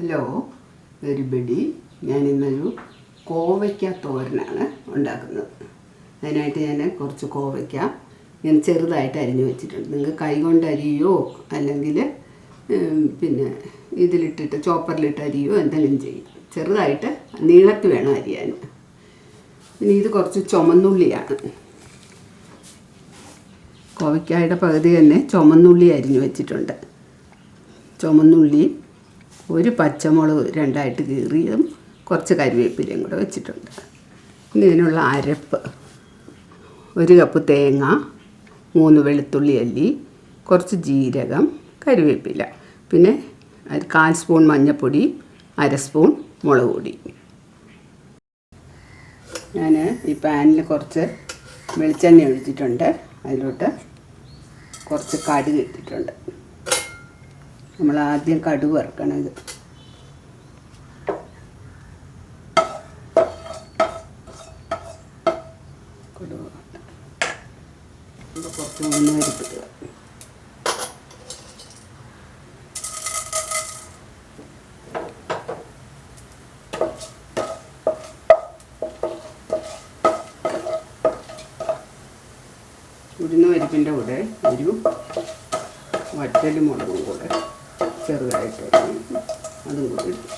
Hello everybody, ഞാനിന്നൊരു കോവയ്ക്ക തോരനാണ് ഉണ്ടാക്കുന്നത്. അതിനായിട്ട് ഞാൻ കുറച്ച് കോവയ്ക്ക ഞാൻ ചെറുതായിട്ട് അരിഞ്ഞു വെച്ചിട്ടുണ്ട്. നിങ്ങൾക്ക് കൈകൊണ്ട് അരിയോ അല്ലെങ്കിൽ പിന്നെ ഇതിലിട്ടിട്ട് ചോപ്പറിലിട്ട് അരിയോ എന്തെങ്കിലും ചെയ്യും. ചെറുതായിട്ട് നീളത്തിൽ വേണം അരിയാൻ. ഇനി ഇത് കുറച്ച് ചുമന്നുള്ളിയാണ്. കോവയ്ക്കായുടെ പകുതി തന്നെ ചുമന്നുള്ളി അരിഞ്ഞു വെച്ചിട്ടുണ്ട്. ചുമന്നുള്ളി, ഒരു പച്ചമുളക് രണ്ടായിട്ട് കീറിയതും കുറച്ച് കറിവേപ്പിലയും കൂടെ വെച്ചിട്ടുണ്ട്. ഇനി ഇതിനുള്ള അരപ്പ്: 1 കപ്പ് തേങ്ങ, 3 വെളുത്തുള്ളി അല്ലി, കുറച്ച് ജീരകം, കറിവേപ്പില, പിന്നെ 1/4 സ്പൂൺ മഞ്ഞൾപ്പൊടി, 1/2 സ്പൂൺ മുളക് പൊടി. ഞാൻ ഈ പാനിൽ കുറച്ച് വെളിച്ചെണ്ണ ഒഴിച്ചിട്ടുണ്ട്. അതിലോട്ട് കുറച്ച് കടുക് ഇട്ടിട്ടുണ്ട്. നമ്മൾ ആദ്യം കടുക് വറുക്കണം. ഇത് കുറച്ച് ഉഴുന്നുപരിപ്പിടുക. ഉഴുന്നുപരിപ്പിൻ്റെ കൂടെ ഒരു വറ്റൽ മുളകും കൂടെ ചെറുതായിട്ട് അതും കൂടി ഇട്ടു.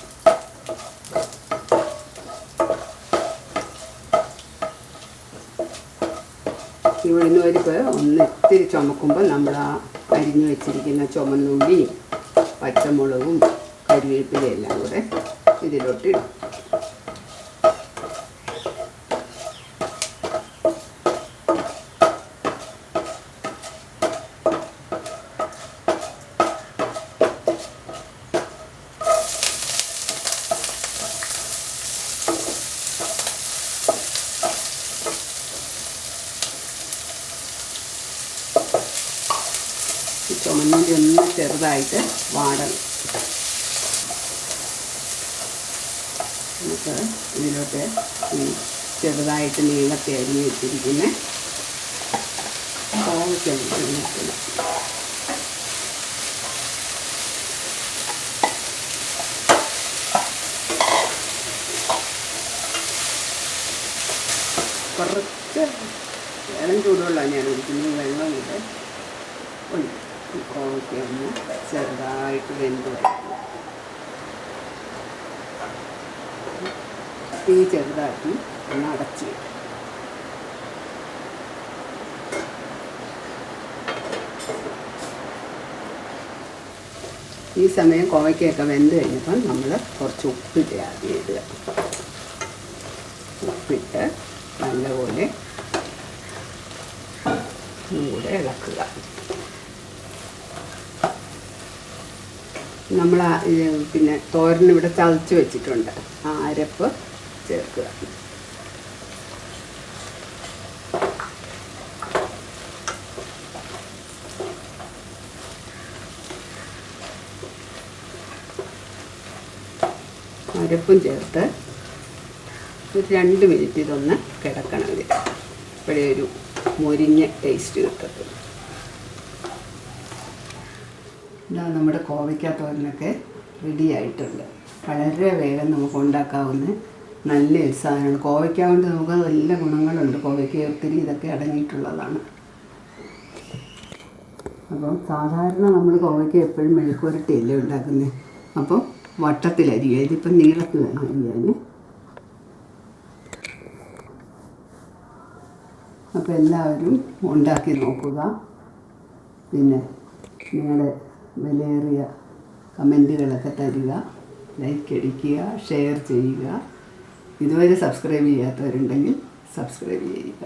ഈ ഉഴുന്നുപരിപ്പ് ഒന്ന് ഇത്തിരി ചുമക്കുമ്പോൾ നമ്മൾ ആ അരിഞ്ഞു വെച്ചിരിക്കുന്ന ചുമന്നുള്ളിയും പച്ചമുളകും കറിവേപ്പിലയും എല്ലാം കൂടെ ഇതിലോട്ട് ഇടും. ചുമന്നുള്ളി ഒന്ന് ചെറുതായിട്ട് വാടണം. നമുക്ക് ഇതിലോട്ട് ചെറുതായിട്ട് നീളത്തെ അരിഞ്ഞ് വെച്ചിരിക്കുന്ന കോവയ്ക്ക ഇടണം. കുറച്ച് ഇളം ചൂടുവെള്ളമാണ് ഞാൻ ഒഴിക്കുന്നത്. വെള്ളം കൂടെ ഉണ്ട്. കോവയ്ക്ക ഒന്ന് ചെറുതായിട്ട് വെന്ത് വരണം. തീ ചെറുതാക്കി ഒന്ന് അടച്ച് വയ്ക്കും. ഈ സമയം കോവയ്ക്കൊക്കെ വെന്ത് കഴിഞ്ഞപ്പോൾ നമ്മൾ കുറച്ച് ഉപ്പിട്ട് ആദ്യം ഇടുക. ഉപ്പിട്ട് നല്ലപോലെ കൂടെ ഇളക്കുക. നമ്മൾ പിന്നെ തോരനിവിടെ ചതച്ച് വെച്ചിട്ടുണ്ട്. ആ അരപ്പ് ചേർക്കുക. അരപ്പും ചേർത്ത് ഒരു 2 മിനിറ്റ് ഇതൊന്ന് കിടക്കണം. ഇത് ഇപ്പോഴേ ഒരു മൊരിഞ്ഞ ടേസ്റ്റ് കിട്ടത്തുള്ളൂ. ഇതാ നമ്മുടെ കോവയ്ക്ക തോരനൊക്കെ റെഡി ആയിട്ടുണ്ട്. വളരെ വേഗം നമുക്ക് ഉണ്ടാക്കാവുന്ന നല്ലൊരു സാധനമാണ്. കോവയ്ക്ക കൊണ്ട് നമുക്ക് നല്ല ഗുണങ്ങളുണ്ട്. കോവയ്ക്ക ഒത്തിരി ഇതൊക്കെ അടങ്ങിയിട്ടുള്ളതാണ്. അപ്പം സാധാരണ നമ്മൾ കോവയ്ക്ക എപ്പോഴും മെഴുക്കുവരട്ടിയല്ലേ ഉണ്ടാക്കുന്നത്. അപ്പം വട്ടത്തിലരിയുക. ഇതിപ്പം നീളത്തിൽ വേണം അരിയാൻ. അപ്പോൾ എല്ലാവരും ഉണ്ടാക്കി നോക്കുക. പിന്നെ നിങ്ങളുടെ വിലയേറിയ കമൻറ്റുകളൊക്കെ തരിക, ലൈക്ക് അടിക്കുക, ഷെയർ ചെയ്യുക. ഇതുവരെ സബ്സ്ക്രൈബ് ചെയ്യാത്തവരുണ്ടെങ്കിൽ സബ്സ്ക്രൈബ് ചെയ്യുക.